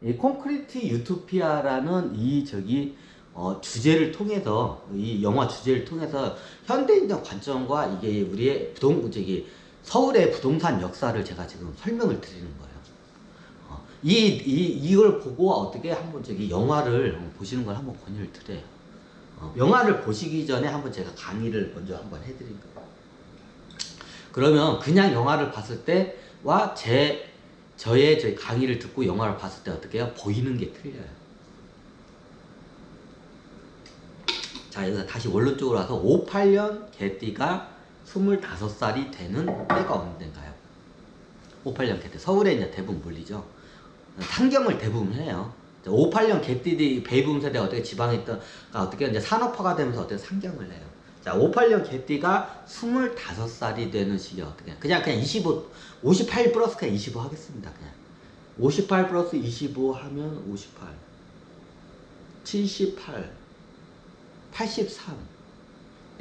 이 콘크리트 유토피아라는 주제를 통해서, 이 영화 주제를 통해서 현대인적 관점과 이게 우리의 서울의 부동산 역사를 제가 지금 설명을 드리는 거예요. 이걸 보고 어떻게 한번 영화를 보시는 걸 한번 권유를 드려요. 영화를 보시기 전에 한번 제가 강의를 먼저 한번 해드린 거예요. 그러면 그냥 영화를 봤을 때와 저희 강의를 듣고 영화를 봤을 때 어떻게 해요? 보이는 게 틀려요. 자, 여기서 다시 원론 쪽으로 와서 58년 개띠가 25살이 되는 때가 언젠가요? 58년 개띠. 서울에 이제 대부분 몰리죠. 상경을 대부분 해요. 58년 개띠들이 베이비붐 세대가 어떻게 지방에 있던, 어떻게 이제 산업화가 되면서 어떻게 상경을 해요. 자, 58년 개띠가 25살이 되는 시기에 어떻게 그냥 58 플러스 그냥 25 하겠습니다. 그냥 58 플러스 25 하면 58, 78, 83,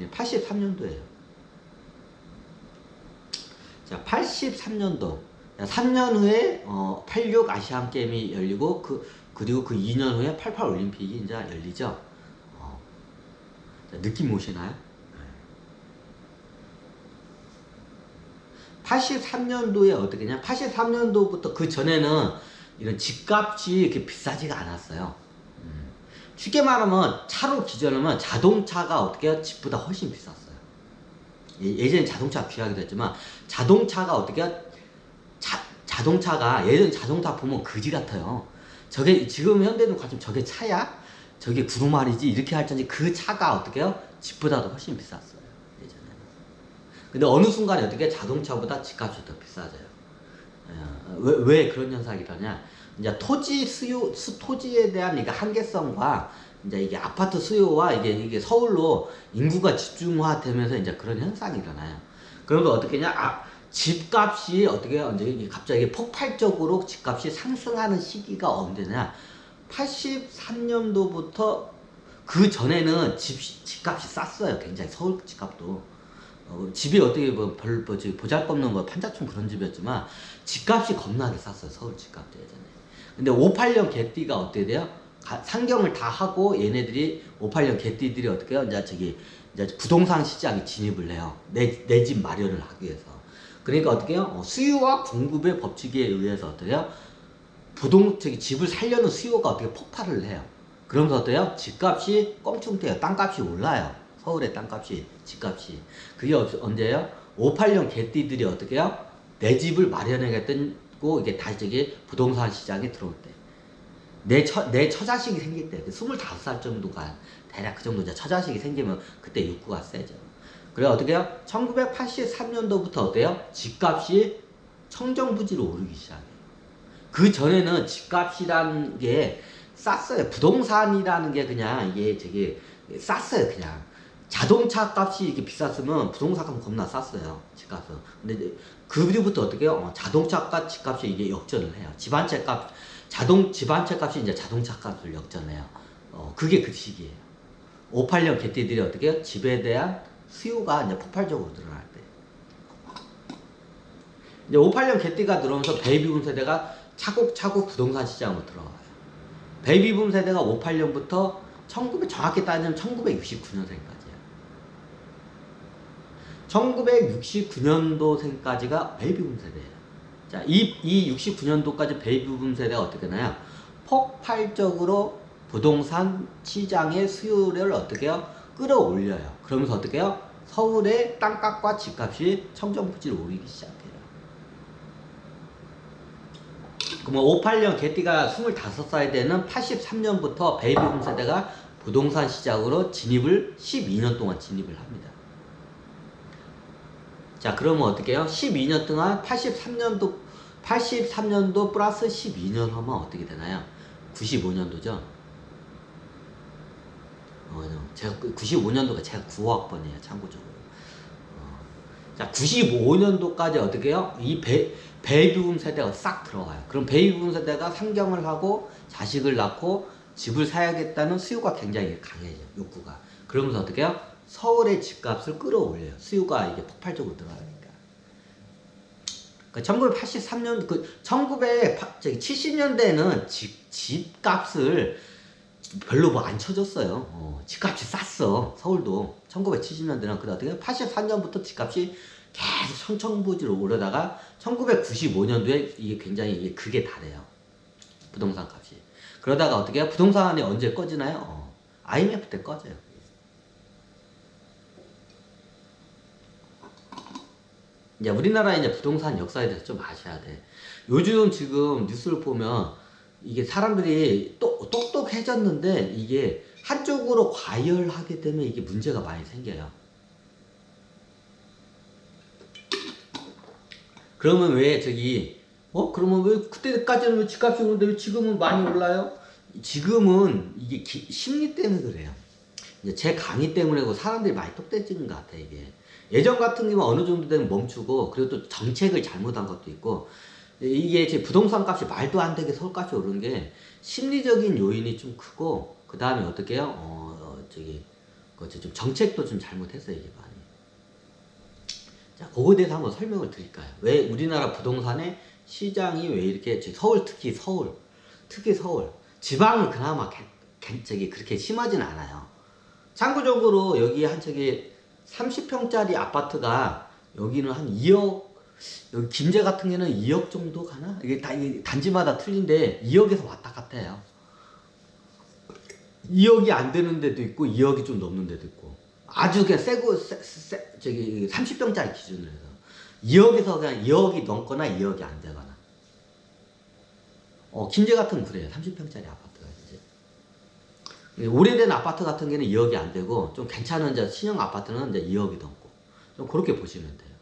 83년도예요. 자, 83년도. 3년 후에 86 아시안 게임이 열리고 그리고 그 2년 후에 88 올림픽이 이제 열리죠. 자, 느낌 오시나요? 83년도에 어떻게 냐 83년도부터 그 전에는 이런 집값이 이렇게 비싸지가 않았어요. 쉽게 말하면 차로 기준하면 자동차가 어떻게 집보다 훨씬 비쌌어요. 예전에 자동차 귀하기도 했지만 자동차가 어떻게 자동차가 예전 자동차 보면 그지 같아요. 저게 지금 현대는 가끔 저게 차야? 저게 구루마리지? 이렇게 할 텐데 그 차가 어떻게요? 집보다도 훨씬 비쌌어요. 예전에는. 근데 어느 순간에 어떻게 자동차보다 집값이 더 비싸져요. 왜 그런 현상이 일어나냐? 이제 토지에 대한 이게 한계성과 이제 이게 아파트 수요와 이게 서울로 인구가 집중화되면서 이제 그런 현상이 일어나요. 그러면 어떻게냐? 집값이 어떻게 이제 갑자기 폭발적으로 집값이 상승하는 시기가 언제냐? 83년도부터 그 전에는 집값이 쌌어요. 굉장히 서울 집값도. 집이 어떻게 보잘것없는 거 판자촌 그런 집이었지만 집값이 겁나게 쌌어요. 서울 집값도 예전에. 근데 58년 개띠가 어떻게 돼요? 상경을 다 하고 얘네들이 58년 개띠들이 어떻게 해요? 이제 부동산 시장에 진입을 해요. 내 집 마련을 하기 위해서. 그러니까 어떻게 해요? 수요와 공급의 법칙에 의해서 어떻게 해요? 집을 살려는 수요가 어떻게 폭발을 해요. 그러면서 어때요? 집값이 껑충 뛰어요. 땅값이 올라요. 서울의 땅값이, 집값이. 그게 언제예요? 58년 개띠들이 어떻게 해요? 내 집을 마련하겠다고 이게 다시 부동산 시장에 들어올 때. 내 처자식이 생길 때, 25살 정도가, 대략 그 정도 이제 처자식이 생기면 그때 욕구가 세죠. 그래 어떻게 해요? 1983년도부터 어때요? 집값이 청정부지로 오르기 시작해요. 그 전에는 집값이라는 게 쌌어요. 부동산이라는 게 그냥 이게 쌌어요. 그냥 자동차 값이 이렇게 비쌌으면 부동산 값은 겁나 쌌어요. 집값은. 근데 그 뒤부터 어떻게 해요? 자동차 값, 집값이 이게 역전을 해요. 집안채 값이 이제 자동차 값을 역전해요. 그게 그 시기예요. 58년 개띠들이 어떻게 해요? 집에 대한 수요가 이제 폭발적으로 늘어날 때. 이제 58년 개띠가 들어오면서 베이비붐 세대가 차곡차곡 부동산 시장으로 들어가요. 베이비붐 세대가 58년부터 정확히 따지면 1969년생까지예요. 1969년도생까지가 베이비붐 세대예요. 자, 이 69년도까지 베이비붐 세대가 어떻게 되나요? 폭발적으로 부동산 시장의 수요를 어떻게 해요? 끌어올려요. 그러면서 어떻게 해요? 서울의 땅값과 집값이 청정부지로 오르기 시작해요. 그러면 58년 개띠가 25살이 되는 83년부터 베이비붐 세대가 부동산 시장으로 12년 동안 진입을 합니다. 자, 그러면 어떻게 해요? 12년 동안 83년도 플러스 12년 하면 어떻게 되나요? 95년도죠. 제가 95년도가 제가 9학번이에요. 참고적으로. 자, 95년도까지 어떻게 해요? 이 베이비붐 세대가 싹 들어가요. 그럼 베이비붐 세대가 상경을 하고 자식을 낳고 집을 사야겠다는 수요가 굉장히 강해져, 욕구가. 그러면서 어떻게 해요? 서울의 집값을 끌어올려요. 수요가 이게 폭발적으로 들어가니까. 그 1983년, 그 1970년대에는 집값을 별로 뭐 안 쳐줬어요. 집값이 쌌어. 서울도. 1970년대는 그다음에 83년부터 집값이 계속 천천부지로 오르다가 1995년도에 이게 굉장히 이게 극에 달해요. 부동산 값이. 그러다가 어떻게 해요? 부동산이 언제 꺼지나요? IMF 때 꺼져요. 이제 우리나라 이제 부동산 역사에 대해서 좀 아셔야 돼. 요즘 지금 뉴스를 보면 이게 사람들이 똑똑해졌는데 이게 한쪽으로 과열하게 되면 이게 문제가 많이 생겨요. 그러면 왜 그러면 왜 그때까지는 왜 집값이 오는데 왜 지금은 많이 올라요? 지금은 이게 심리 때문에 그래요. 이제 제 강의 때문에 사람들이 많이 똑대지는 것 같아, 이게. 예전 같은 경우는 어느 정도 되면 멈추고, 그리고 또 정책을 잘못한 것도 있고, 이게 제 부동산 값이 말도 안 되게 서울값이 오른 게 심리적인 요인이 좀 크고, 그 다음에 어떻게 해요? 좀 정책도 좀 잘못했어요, 이게 많이. 자, 그거에 대해서 한번 설명을 드릴까요? 왜 우리나라 부동산의 시장이 왜 이렇게, 특히 서울. 지방은 그나마 그렇게 심하진 않아요. 참고적으로 여기 30평짜리 아파트가 여기는 한 2억, 여기 김제 같은 경우는 2억 정도 가나? 이게 단지마다 틀린데 2억에서 왔다 갔다 해요. 2억이 안 되는 데도 있고 2억이 좀 넘는 데도 있고. 아주 그냥 30평짜리 기준으로 해서 2억에서 그냥 2억이 넘거나 2억이 안 되거나. 김제 같은 건 그래요. 30평짜리 아파트가 이제. 오래된 아파트 같은 경우는 2억이 안 되고, 좀 괜찮은 이제 신형 아파트는 이제 2억이 넘고. 좀 그렇게 보시면 돼요.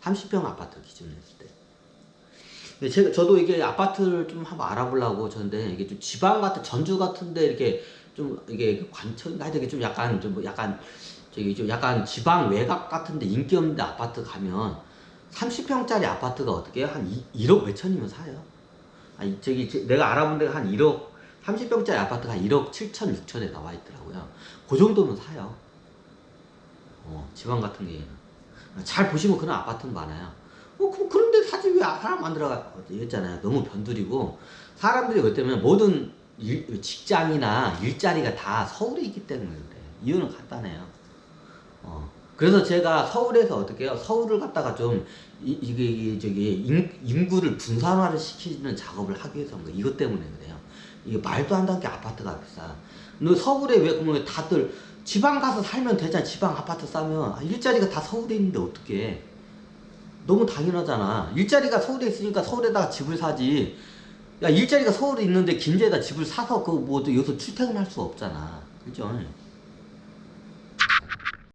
30평 아파트 기준으로 했을 때. 근데 저도 이게 아파트를 좀 한번 알아보려고 저는데, 이게 좀 지방 같은, 전주 같은데 이렇게 좀, 이게 관청인가 되게 좀 약간 지방 외곽 같은데 인기 없는 데 아파트 가면 30평짜리 아파트가 어떻게 해요? 한 1억 몇천이면 사요. 아니, 내가 알아본 데가 한 1억, 30평짜리 아파트가 한 1억 7천, 6천에 나와 있더라고요. 그 정도면 사요. 지방 같은 경우에는. 잘 보시면 그런 아파트는 많아요. 그런데 사지 왜 사람 안 들어가? 이랬잖아요. 너무 변두리고, 사람들이 왜 때문에 모든 직장이나 일자리가 다 서울에 있기 때문에 그래. 이유는 간단해요. 그래서 제가 서울에서 어떻게 해요? 서울을 갖다가 좀, 인구를 분산화를 시키는 작업을 하기 위해서 한 거예요. 이것 때문에 그래요. 이게 말도 안 되는 게 아파트가 비싸. 너 서울에 왜 그러면 다들 지방 가서 살면 되잖아. 지방 아파트 싸면. 일자리가 다 서울에 있는데 어떡해. 너무 당연하잖아. 일자리가 서울에 있으니까 서울에다가 집을 사지. 야, 일자리가 서울에 있는데 김제에다 집을 사서 여기서 출퇴근할 수 없잖아. 그죠?